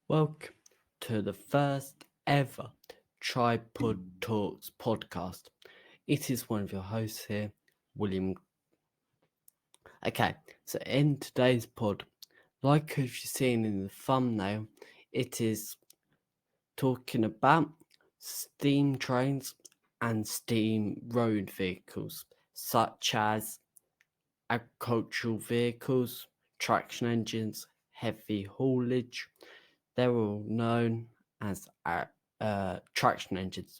Welcome to the first ever Tripod Talks podcast. It is one of your hosts here, William. Okay, so in today's pod, like you've seen in the thumbnail, it is talking about steam trains and steam road vehicles, such as agricultural vehicles, traction engines, heavy haulage. They're all known as traction engines.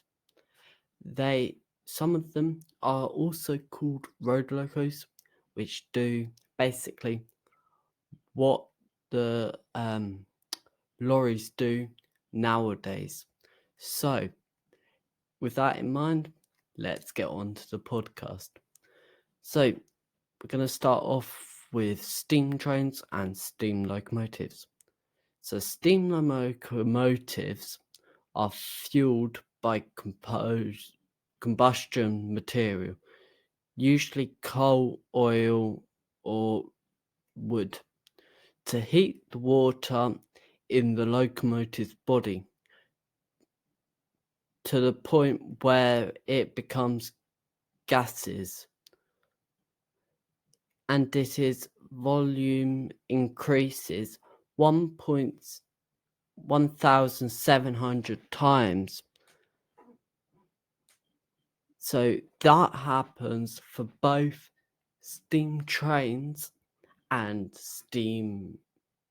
Some of them are also called road locos, which do basically what the lorries do nowadays. So, with that in mind, let's get on to the podcast. So, we're going to start off with steam trains and steam locomotives. So, steam locomotives are fueled by combustion material, usually coal, oil, or wood, to heat the water in the locomotive's body to the point where it becomes gases, and its volume increases 1,700 times. So that happens for both steam trains and steam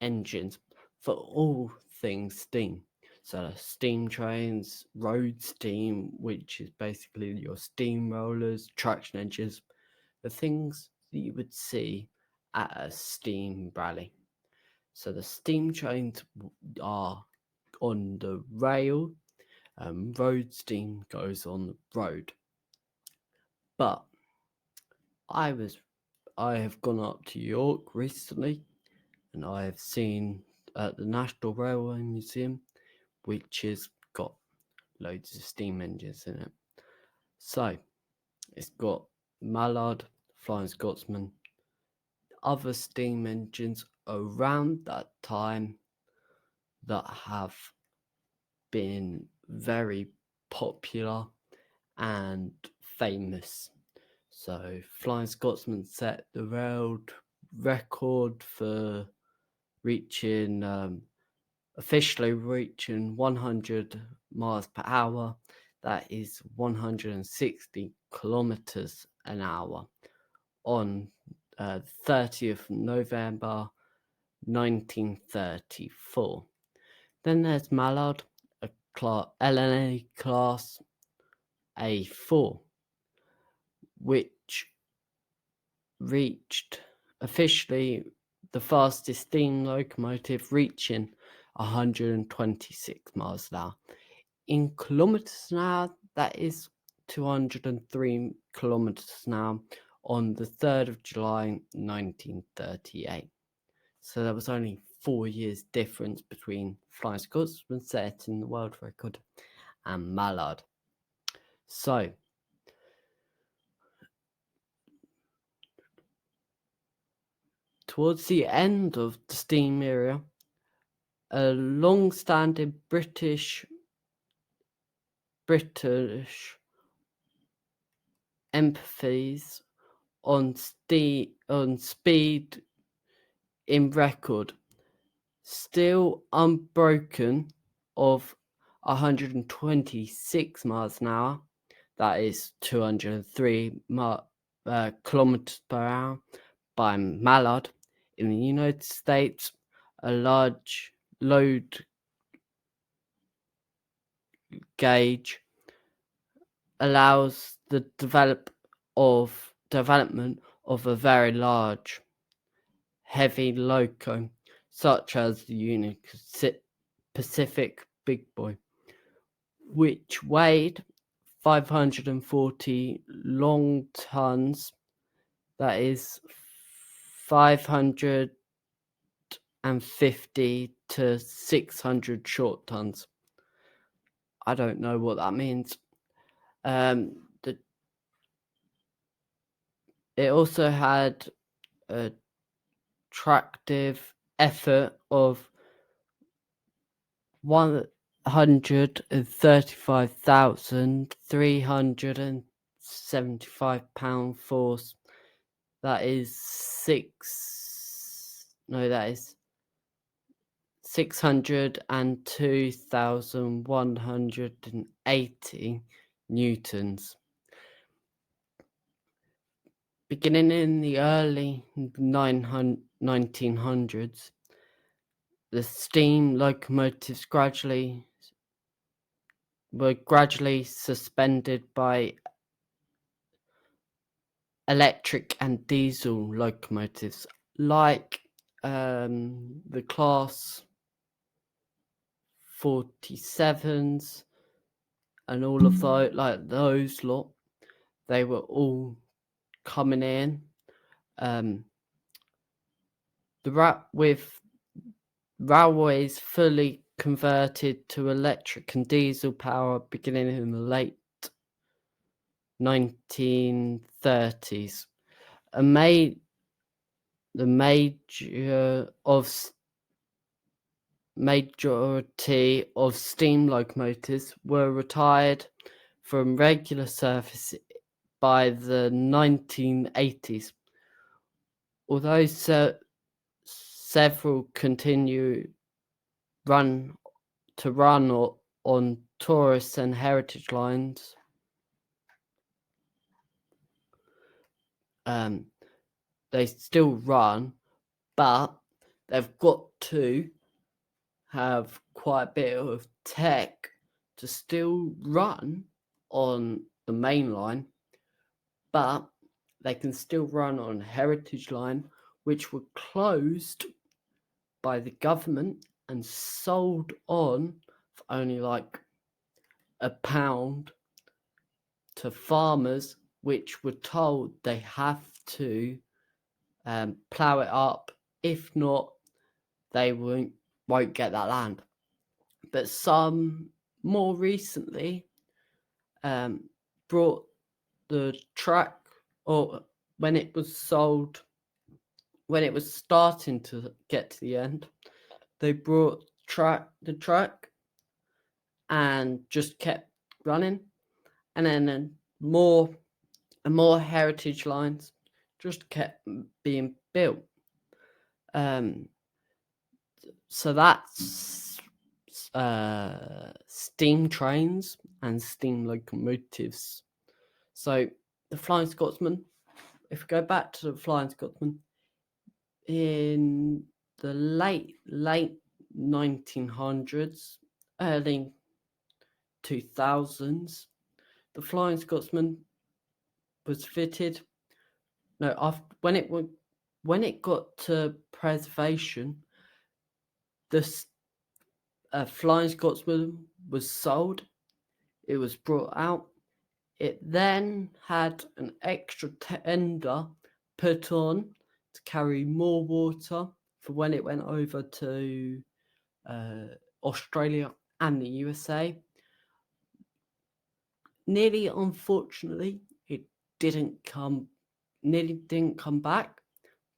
engines, for all things steam. So steam trains, road steam, which is basically your steamrollers, traction engines, the things that you would see at a steam rally. So the steam trains are on the rail, road steam goes on the road. But I have gone up to York recently, and I have seen at the National Railway Museum, which has got loads of steam engines in it. So it's got Mallard, Flying Scotsman, other steam engines around that time that have been very popular and famous. So Flying Scotsman set the world record for officially reaching 100 miles per hour. That is 160 kilometers an hour on 30th November 1934. Then there's Mallard, a LNA class A4, which reached officially the fastest steam locomotive, reaching 126 miles an hour. In kilometers an hour, that is 203 kilometers an hour on the 3rd of July 1938. So there was only 4 years difference between Flying Scotsman setting the world record and Mallard. So towards the end of the steam era, a long-standing British emphasis on speed in record, still unbroken, of 126 miles an hour, that is 203 kilometers per hour, by Mallard. In the United States, a large load gauge allows the development of a very large heavy loco, such as the Union Pacific Big Boy, which weighed 540 long tons, that is 550 to 600 short tons. I don't know what that means. It also had a tractive effort of £135,375 force. That is 602,180 newtons. Beginning in the early 1900s, the steam locomotives were gradually suspended by electric and diesel locomotives, like the Class 47s and all of those, like those lot. They were all coming in. With railways fully converted to electric and diesel power beginning in the late 1930s. The majority of steam locomotives were retired from regular service by the 1980s, although several continue run on tourist and heritage lines. They still run, but they've got to have quite a bit of tech to still run on the main line, but they can still run on heritage line, which were closed by the government and sold on for only like £1 to farmers, which were told they have to plough it up. If not, they won't get that land. But some more recently brought the track, or when it was sold, when it was starting to get to the end, they brought the track and just kept running, and then more and more heritage lines just kept being built. So that's steam trains and steam locomotives. So the Flying Scotsman, if we go back to the Flying Scotsman, in the late 1900s, early 2000s, the Flying Scotsman was fitted. When it got to preservation, the Flying Scotsman was sold. It was brought out. It then had an extra tender put on to carry more water for when it went over to Australia and the USA. Nearly, unfortunately, it nearly didn't come back,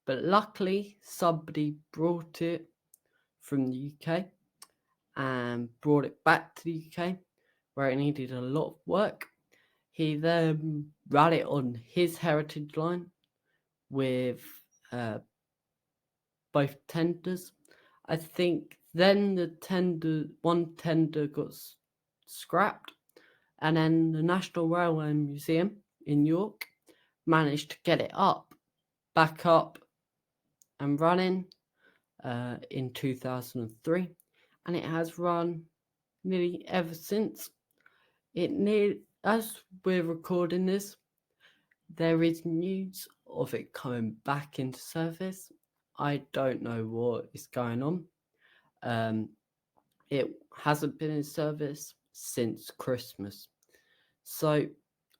but luckily somebody brought it from the UK and brought it back to the UK, where it needed a lot of work. He then ran it on his heritage line with both tenders. I think then one tender got scrapped, and then the National Railway Museum in York managed to get it back up and running in 2003, and it has run nearly ever since. As we're recording this, there is news of it coming back into service. I don't know what is going on. It hasn't been in service since Christmas, so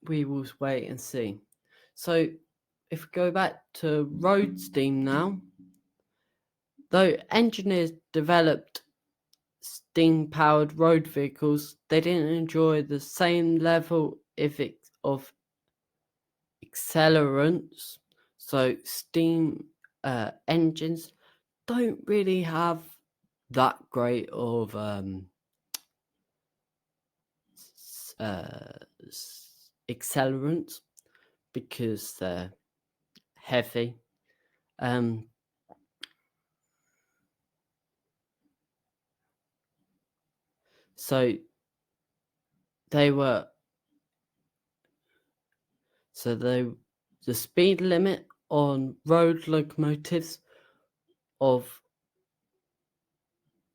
we will wait and see. So if we go back to road steam now, though engineers developed steam-powered road vehicles, they didn't enjoy the same level of accelerance. So steam engines don't really have that great of accelerants because they're heavy. So the speed limit on road locomotives of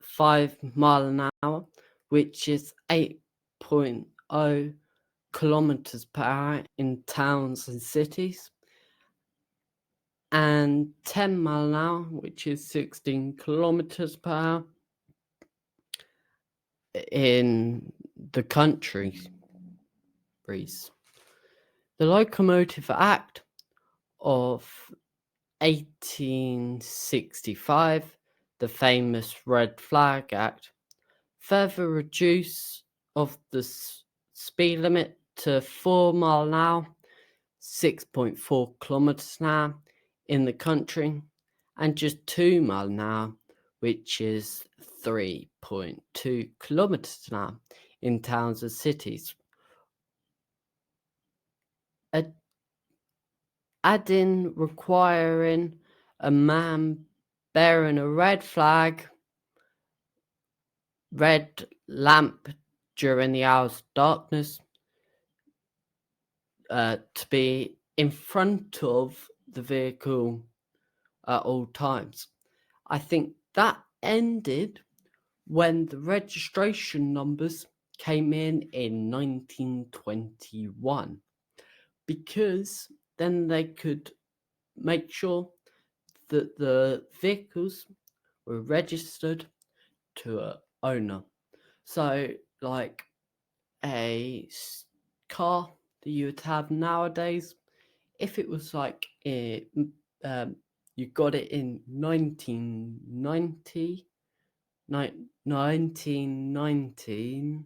5 mile an hour, which is 8.0 kilometers per hour in towns and cities, and 10 mile an hour, which is 16 kilometers per hour in the countries. The Locomotive Act of 1865, the famous Red Flag Act, further reduce of the speed limit to 4 mile an hour, 6.4 kilometers an hour in the country, and just 2 mile an hour, which is 3.2 kilometers an hour in towns and cities. Adding requiring a man bearing a red flag, red lamp during the hours of darkness, to be in front of the vehicle at all times. I think that ended when the registration numbers came in 1921, because then they could make sure that the vehicles were registered to an owner. So, like a car that you would have nowadays, if it was like you got it in 1919,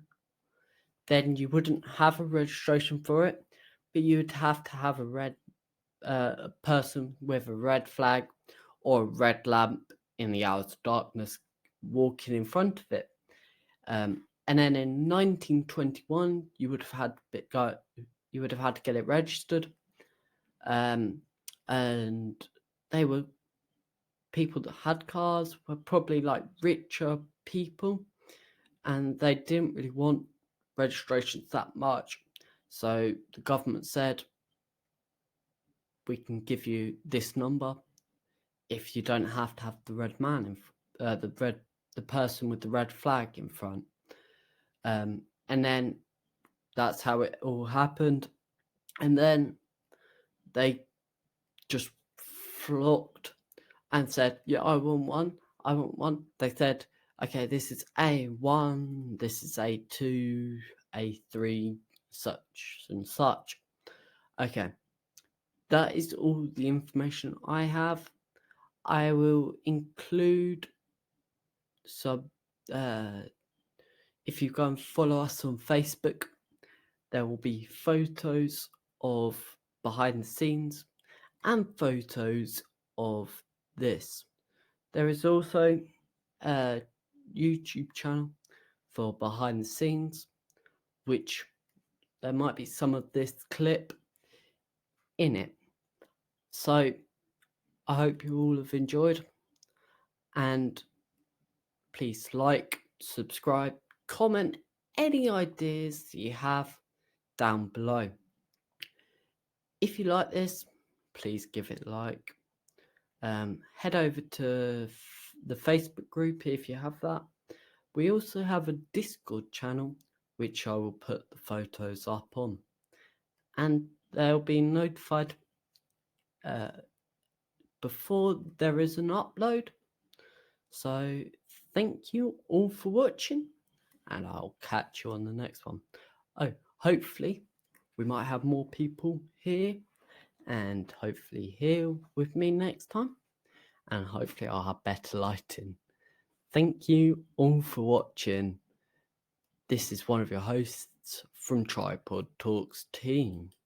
then you wouldn't have a registration for it, but you would have to have a person with a red flag or a red lamp in the hours of darkness walking in front of it. And then in 1921, you would have had to get it registered. And people that had cars were probably like richer people, and they didn't really want registrations that much. So the government said, we can give you this number if you don't have to have the red man the person with the red flag in front. And then that's how it all happened. And then they just flocked and said, yeah, I want one. They said, okay, this is A1, this is A2, A3, such and such. Okay, that is all the information I have. I will include if you go and follow us on Facebook, there will be photos of behind the scenes and photos of this. There is also a YouTube channel for behind the scenes, which there might be some of this clip in it. So I hope you all have enjoyed, and please like, subscribe, comment any ideas that you have down below. If you like this, please give it a like. Head over to the Facebook group if you have that. We also have a Discord channel, which I will put the photos up on, and they'll be notified before there is an upload. So thank you all for watching, and I'll catch you on the next one. Oh, hopefully we might have more people here, and hopefully here with me next time, and hopefully I'll have better lighting. Thank you all for watching. This is one of your hosts from Tripod Talks team.